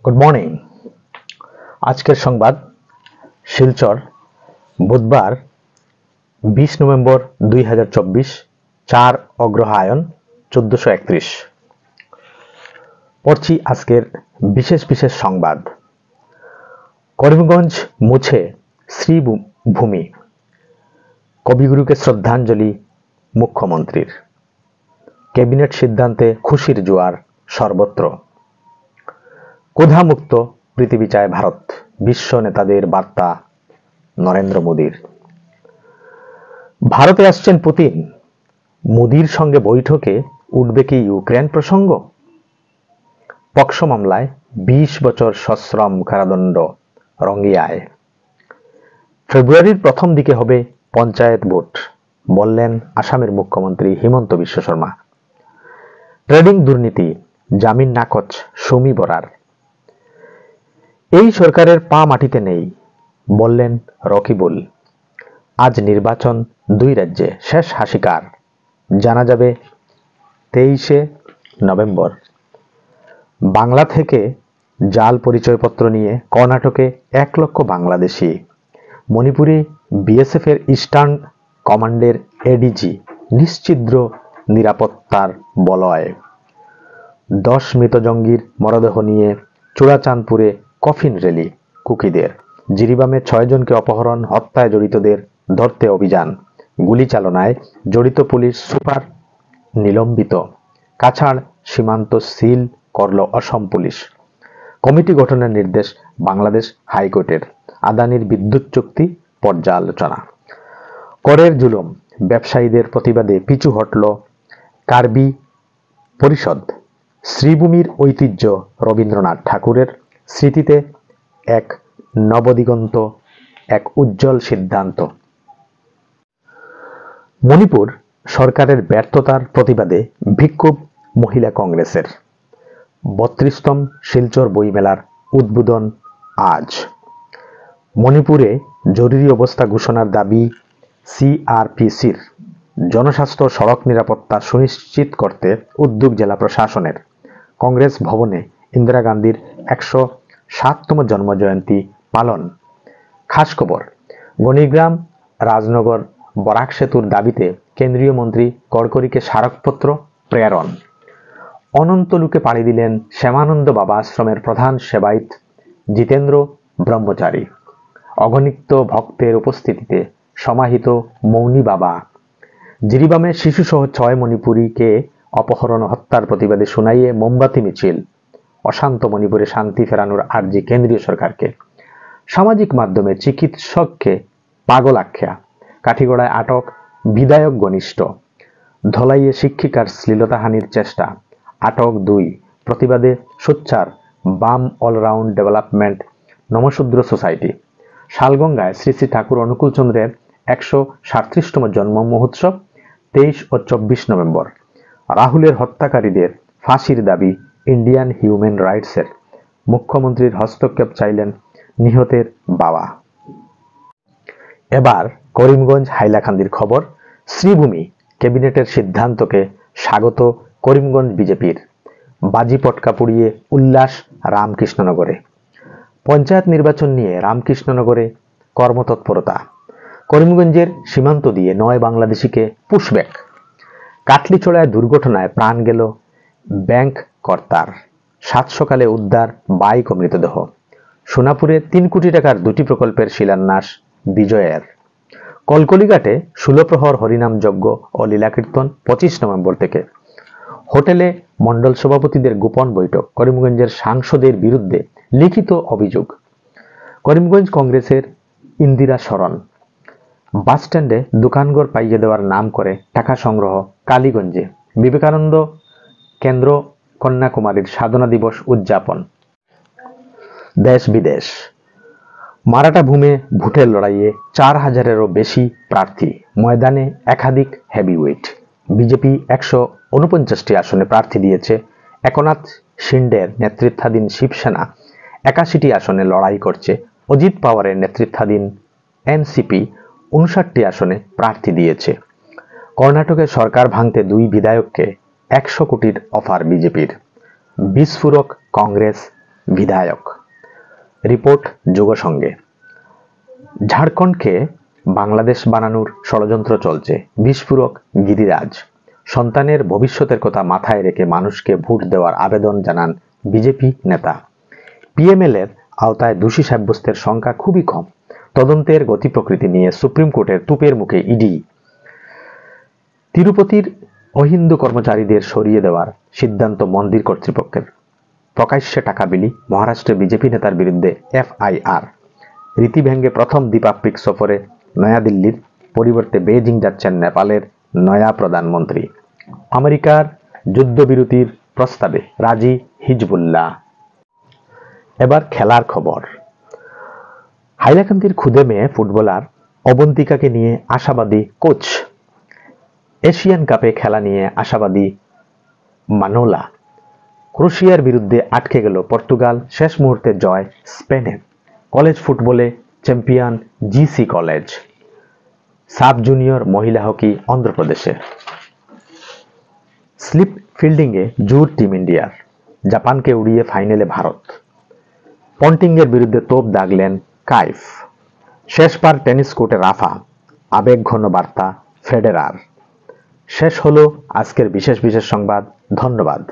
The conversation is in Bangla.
Good morning. আজকের সংবাদ শিলচর বুধবার 20 নভেম্বর 2024 4 অগ্রহায়ণ 1431। পড়ছি আজকের বিশেষ বিশেষ সংবাদ। করিমগঞ্জ মুছে শ্রীভূমি, কবিগুরুকে শ্রদ্ধাঞ্জলি মুখ্যমন্ত্রীর। ক্যাবিনেট সিদ্ধান্তে খুশির জোয়ার সর্বত্র। ক্ষুধামুক্ত পৃথিবী চায় ভারত, বিশ্ব নেতাদের বার্তা নরেন্দ্র মোদীর। ভারতে আসছেন পুতিন, মোদীর সঙ্গে বৈঠকে উঠবে কি ইউক্রেন প্রসঙ্গ? পক্সো মামলায় 20 বছর সশ্রম কারাদণ্ড রঙ্গিয়ায়। ফেব্রুয়ারির প্রথম দিকে হবে পঞ্চায়েত ভোট, বললেন আসামের মুখ্যমন্ত্রী হিমন্ত বিশ্ব শর্মা। ট্রেডিং দুর্নীতি জামিন নাকচ সুমি বরার। এই সরকারের পা মাটিতে নেই, বললেন রকিবুল। আজ নির্বাচন 2 রাজ্যে, শেষ হাসিকার জানা যাবে 23 নভেম্বর। বাংলা থেকে জাল পরিচয়পত্র নিয়ে কর্ণাটকে 1 লক্ষ বাংলাদেশি। মণিপুরে বিএসএফ এর ইস্টার্ন কমান্ডের এডিজি নিশ্চিদ্র নিরাপত্তার বলয়। 10 মৃত জঙ্গির মরদেহ নিয়ে চূড়াচাঁদপুরে কফিন র্যালি কুকিদের। জিরিবামে 6 জনকে অপহরণ, হত্যায় জড়িতদের ধরতে অভিযান। গুলি চালনায় জড়িত পুলিশ সুপার নিলম্বিত। কাছাড় সীমান্ত সিল করল অসম পুলিশ। কমিটি গঠনের নির্দেশ বাংলাদেশ হাইকোর্টের। আদানির বিদ্যুৎ চুক্তি পর্যালোচনা। করের জুলুম, ব্যবসায়ীদের প্রতিবাদে পিছু হটল কার্বি পরিষদ। শ্রীভূমির ঐতিহ্য রবীন্দ্রনাথ ঠাকুরের স্মৃতিতে এক নবদিগন্ত, এক উজ্জ্বল সিদ্ধান্ত। মণিপুর সরকারের ব্যর্থতার প্রতিবাদে বিক্ষোভ মহিলা কংগ্রেসের। 32তম শিলচর বইমেলার উদ্বোধন আজ। মণিপুরে জরুরি অবস্থা ঘোষণার দাবি সিআরপিসির। জনস্বাস্থ্য সড়ক নিরাপত্তা সুনিশ্চিত করতে উদ্যোগ জেলা প্রশাসনের। কংগ্রেস ভবনে ইন্দিরা গান্ধীর 107তম জন্মজয়ন্তী পালন। খাস খবর, গণিগ্রাম রাজনগর বরাক সেতুর দাবিতে কেন্দ্রীয় মন্ত্রী গডকরিকে স্মারকপত্র প্রেরণ। অনন্তলুকে পাড়ি দিলেন শ্যামানন্দ বাবা আশ্রমের প্রধান সেবায়িত জিতেন্দ্র ব্রহ্মচারী। অগণিত ভক্তের উপস্থিতিতে সমাহিত মৌনী বাবা। জিরিবামে শিশুসহ 6 মণিপুরীকে অপহরণ হত্যার প্রতিবাদে শুনাইয়ে মোমবাতি মিছিল। অশান্ত মণিপুরে শান্তি ফেরানোর আর্জি কেন্দ্রীয় সরকারকে। সামাজিক মাধ্যমে চিকিৎসককে পাগল আখ্যা। কাঠিগড়ায় আটক বিধায়ক ঘনিষ্ঠ। ধলাইয়ে শিক্ষিকার শ্লীলতাহানির চেষ্টা, আটক 2। প্রতিবাদে সোচ্চার বাম অলরাউন্ড ডেভেলপমেন্ট নমশূদ্র সোসাইটি। শালগঙ্গায় শ্রী শ্রী ঠাকুর অনুকূলচন্দ্রের 137তম জন্ম মহোৎসব 23 ও 24 নভেম্বর। রাহুলের হত্যাকারীদের ফাঁসির দাবি ইন্ডিয়ান হিউম্যান রাইটসের। মুখ্যমন্ত্রীর হস্তক্ষেপ চাইলেন নিহতের বাবা। এবার করিমগঞ্জ হাইলাকান্দির খবর। শ্রীভূমি ক্যাবিনেটের সিদ্ধান্তকে স্বাগত করিমগঞ্জ বিজেপির। বাজি পটকা পুড়িয়ে উল্লাস রামকৃষ্ণনগরে। পঞ্চায়েত নির্বাচন নিয়ে রামকৃষ্ণনগরে কর্মতৎপরতা। করিমগঞ্জের সীমান্ত দিয়ে 9 বাংলাদেশিকে পুশব্যাক। কাটলিছড়ায় দুর্ঘটনায় প্রাণ গেল ব্যাংক কর্তার। 7 সকালে উদ্ধার বাইক ও মৃতদেহ। সোনাপুরে 3 কোটি টাকার 2টি প্রকল্পের শিলান্যাস বিজয়ের। কলকলিঘাটে 16 প্রহর হরিনাম যজ্ঞ ও লীলাকীর্তন 25 নভেম্বর থেকে। হোটেলে মণ্ডল সভাপতিদের গোপন বৈঠক। করিমগঞ্জের সাংসদের বিরুদ্ধে লিখিত অভিযোগ। করিমগঞ্জ কংগ্রেসের ইন্দিরা শরণ। বাসস্ট্যান্ডে দোকানঘর পাইয়ে দেওয়ার নাম করে টাকা সংগ্রহ। কালীগঞ্জে বিবেকানন্দ কেন্দ্র কন্যাকুমারীর সাধনা দিবস উদযাপন। দেশ বিদেশ। মারাঠা ভূমে ভোটের লড়াইয়ে 4000-এরও বেশি প্রার্থী। ময়দানে একাধিক হেভিওয়েট। বিজেপি 149টি আসনে প্রার্থী দিয়েছে। একনাথ শিন্ডের নেতৃত্বাধীন শিবসেনা 81টি আসনে লড়াই করছে। অজিত পাওয়ারের নেতৃত্বাধীন এনসিপি 59টি আসনে প্রার্থী দিয়েছে। কর্ণাটকে সরকার ভাঙতে 2 বিধায়ককে 100 কোটির অফার বিজেপির। বিস্ফোরক কংগ্রেস বিধায়ক। রিপোর্ট যুগসংঘে। ঝাড়খণ্ডকে বাংলাদেশ বানানোর ষড়যন্ত্র চলছে। বিস্ফোরক গিরিরাজ। সন্তানের ভবিষ্যতের কথা মাথায় রেখে মানুষকে ভোট দেওয়ার আবেদন জানান বিজেপি নেতা। পিএমএল-এর আওতায় দোষী সাব্যস্তের সংখ্যা খুবই কম। তদন্তের গতি প্রকৃতি নিয়ে সুপ্রিম কোর্টের তুপের মুখে ইডি। তিরুপতির অহিন্দু কর্মচারীদের সরিয়ে দেওয়ার সিদ্ধান্ত মন্দির কর্তৃপক্ষের। প্রকাশ্যে টাকা বিলি। মহারাষ্ট্রে বিজেপি নেতার বিরুদ্ধে এফআইআর। রীতি ভেঙ্গে প্রথম দ্বিপাক্ষিক সফরে নয়াদিল্লির পরিবর্তে বেইজিং যাচ্ছেন নেপালের নয়া প্রধানমন্ত্রী। আমেরিকার যুদ্ধবিরতির প্রস্তাবে রাজি হিজবুল্লাহ। এবার খেলার খবর। হাইলাকান্দির ক্ষুদে মেয়ে ফুটবলার অবন্তিকাকে নিয়ে আশাবাদী কোচ। এশিয়ান কাপে খেলা নিয়ে আশাবাদী মানোলা। ক্রোয়েশিয়ার বিরুদ্ধে আটকে গেল পর্তুগাল। শেষ মুহূর্তে জয় স্পেনের। কলেজ ফুটবলে champion GC college. Sub junior মহিলা হকি অন্ধ্রপ্রদেশে। স্লিপ ফিল্ডিংয়ে জোর টিম ইন্ডিয়ার। জাপানকে উড়িয়ে ফাইনালে ভারত। পন্টিংয়ের বিরুদ্ধে তোপ দাগলেন কাইফ। শেষবার টেনিস কোর্টে রাফা। আবেগঘন বার্তা ফেডেরার। শেষ হলো আজকের বিশেষ সংবাদ। ধন্যবাদ।